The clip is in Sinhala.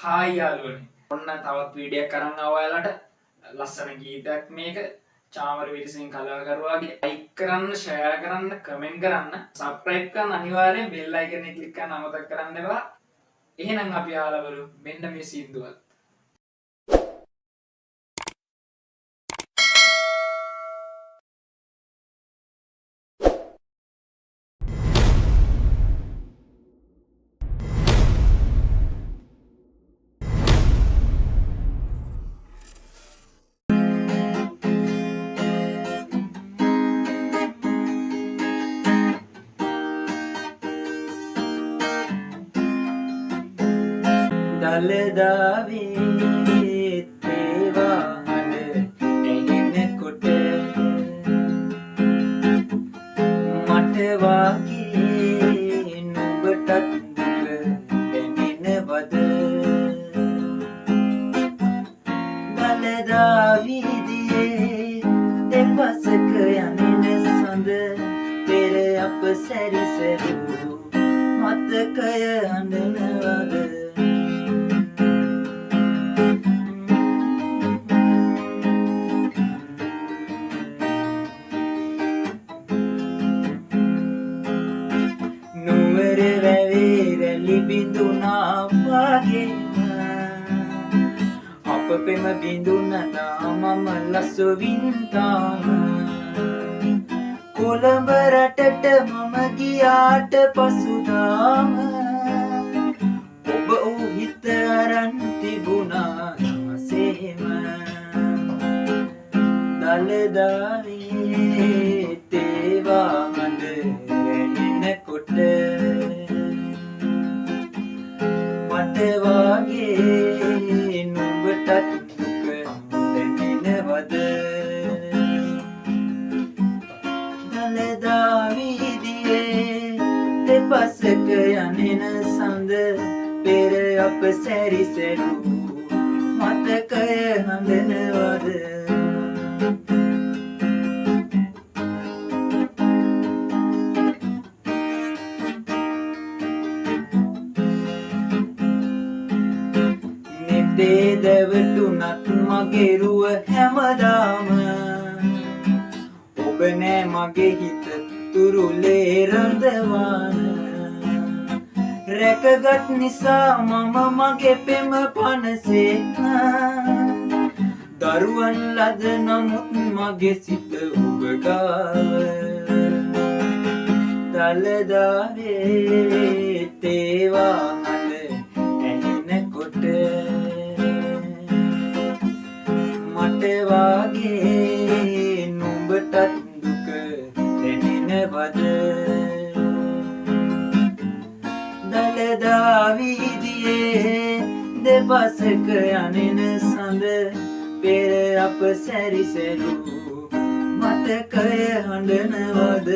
හායි යාළුවනේ. ඔන්න තවත් වීඩියෝයක් අරන් ආවා ඔයාලට. ලස්සන ගීතයක් මේක. චාමර විරසිංහ කලාකරුවාගේ ලයික් කරන්න, ෂෙයා කරන්න, කමෙන්ට් කරන්න, සබ්ස්ක්‍රයිබ් කරන්න අනිවාර්යෙන් බෙල් අයිකන් එක ක්ලික් කරන්න අමතක කරන්න එපා. එහෙනම් අපි ආලා බලමු මෙන්න මේ සින්දුවත්. දලදාවේ තේවා හඬ ඇහෙනකොට මට වාගේ නුඹටත් දුක දැනෙනවද? දලදාවීදියේ දෙපසක යන්නේ සඳ පෙර අප සැරිසරු මතකය හඬනවද? නුවර වැවේ රැලි බිඳුනා වගේම අප පෙම බිඳුනනා මම ලස්සවින්තාම කොළඹ රටට මම ගියාට පසුදාම ඔබ වූ හිත අරන් තිබුණා සේම දලදාවේ තේවා හඬ ඇහෙනකොට මට වාගේ නුඹටත් දුක දැනෙනවද? දලදාවීදියේ දෙපසක යනෙන සඳ පෙර අප සැරිසරු මතකය හඬනවද? නිදේ දැවටුනත් මගේ රුව හැමදාම ඔබ නෑ මගේ හිත තුරුලේ රඳවාන රැකගත් නිසා මම මගේ පෙම පනසේ දරුවන් ලද නමුත් මගේ සිත ඔබ ගාව දලදාවේ තේවා මට වාගේ නුඹටත් දුක දැනෙනවද? දලදාවීදියේ දෙපසක යනෙන සඳ පෙර අප සැරිසරු මතකය හඬනවද?